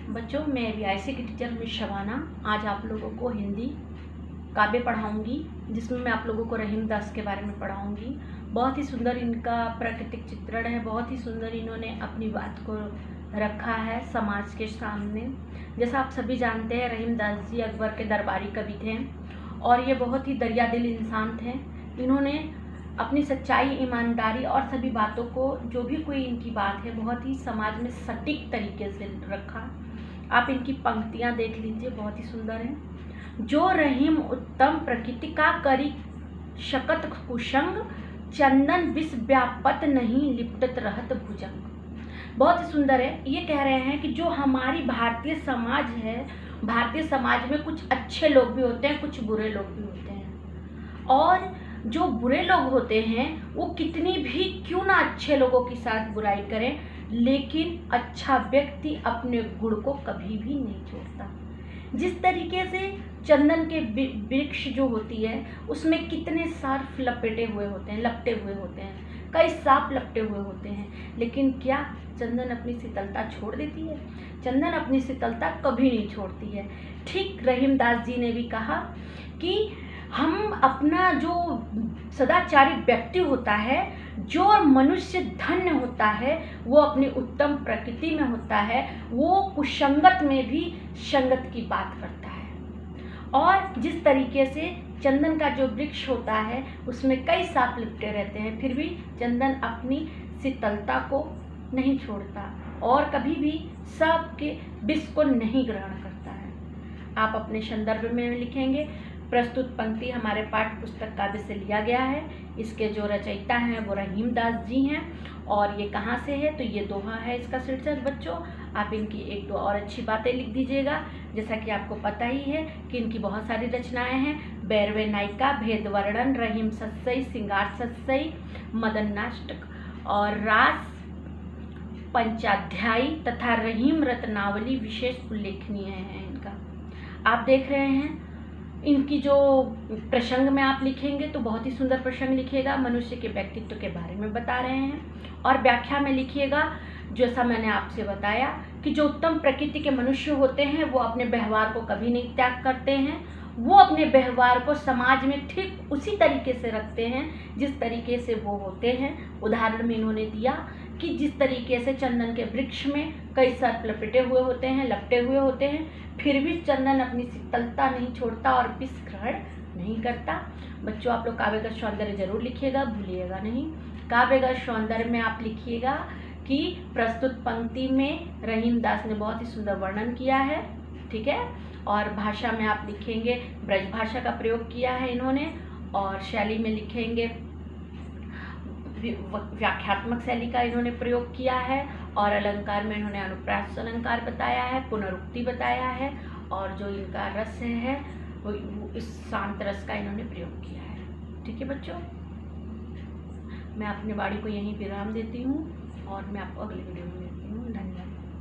बच्चों, मैं वीआईसी की टीचर मिस शबाना आज आप लोगों को हिंदी काव्य पढ़ाऊंगी, जिसमें मैं आप लोगों को रहीम दास के बारे में पढ़ाऊंगी। बहुत ही सुंदर इनका प्राकृतिक चित्रण है, बहुत ही सुंदर इन्होंने अपनी बात को रखा है समाज के सामने। जैसा आप सभी जानते हैं, रहीम दास जी अकबर के दरबारी कवि थे और ये बहुत ही दरियादिल इंसान थे। इन्होंने अपनी सच्चाई, ईमानदारी और सभी बातों को, जो भी कोई इनकी बात है, बहुत ही समाज में सटीक तरीके से रखा। आप इनकी पंक्तियां देख लीजिए, बहुत ही सुंदर हैं। जो रहीम उत्तम प्रकृति का करी शकत कुशंग, चंदन विष व्यापत नहीं लिपटत रहत भुजंग। बहुत ही सुंदर है। ये कह रहे हैं कि जो हमारी भारतीय समाज है, भारतीय समाज में कुछ अच्छे लोग भी होते हैं, कुछ बुरे लोग भी होते हैं। और जो बुरे लोग होते हैं वो कितनी भी क्यों ना अच्छे लोगों के साथ बुराई करें, लेकिन अच्छा व्यक्ति अपने गुण को कभी भी नहीं छोड़ता। जिस तरीके से चंदन के वृक्ष जो होती है उसमें कितने सर्प लपेटे हुए होते हैं, लपटे हुए होते हैं, कई सांप लपटे हुए होते हैं, लेकिन क्या चंदन अपनी शीतलता छोड़ देती है? चंदन अपनी शीतलता कभी नहीं छोड़ती है। ठीक रहीम दास जी ने भी कहा कि हम अपना जो सदाचारी व्यक्ति होता है, जो मनुष्य धन्य होता है, वो अपनी उत्तम प्रकृति में होता है, वो कुसंगत में भी संगत की बात करता है। और जिस तरीके से चंदन का जो वृक्ष होता है उसमें कई सांप लिपटे रहते हैं, फिर भी चंदन अपनी शीतलता को नहीं छोड़ता और कभी भी सबके विष को नहीं ग्रहण करता है। आप अपने संदर्भ में लिखेंगे। प्रस्तुत पंक्ति हमारे पाठ्य पुस्तक काव्य से लिया गया है। इसके जो रचयिता हैं वो रहीम दास जी हैं। और ये कहाँ से है? तो ये दोहा है इसका शीर्षक। बच्चों, आप इनकी एक दो और अच्छी बातें लिख दीजिएगा। जैसा कि आपको पता ही है कि इनकी बहुत सारी रचनाएं हैं। बैरवे नायिका, भेद वर्णन, रहीम सत्सई, सिंगार सत्सई, मदन नाटक और रास पंचाध्यायी तथा रहीम रत्नावली विशेष उल्लेखनीय है इनका। आप देख रहे हैं इनकी जो प्रसंग में आप लिखेंगे तो बहुत ही सुंदर प्रसंग लिखिएगा, मनुष्य के व्यक्तित्व के बारे में बता रहे हैं। और व्याख्या में लिखिएगा, जैसा मैंने आपसे बताया कि जो उत्तम प्रकृति के मनुष्य होते हैं वो अपने व्यवहार को कभी नहीं त्याग करते हैं। वो अपने व्यवहार को समाज में ठीक उसी तरीके से रखते हैं जिस तरीके से वो होते हैं। उदाहरण में इन्होंने दिया कि जिस तरीके से चंदन के वृक्ष में कई सर्प लपेटे हुए होते हैं, लपटे हुए होते हैं, फिर भी चंदन अपनी शीतलता नहीं छोड़ता और विष ग्रहण नहीं करता। बच्चों, आप लोग काव्य का सौंदर्य जरूर लिखिएगा, भूलिएगा नहीं। काव्य का सौंदर्य में आप लिखिएगा कि प्रस्तुत पंक्ति में रहीम दास ने बहुत ही सुंदर वर्णन किया है, ठीक है। और भाषा में आप लिखेंगे, ब्रज भाषा का प्रयोग किया है इन्होंने। और शैली में लिखेंगे, व्याख्यात्मक शैली का इन्होंने प्रयोग किया है। और अलंकार में इन्होंने अनुप्रास अलंकार बताया है, पुनरुक्ति बताया है। और जो इनका रस है वो इस शांत रस का इन्होंने प्रयोग किया है, ठीक है बच्चों। मैं अपनी वाणी को यहीं विराम देती हूँ और मैं आपको अगले वीडियो में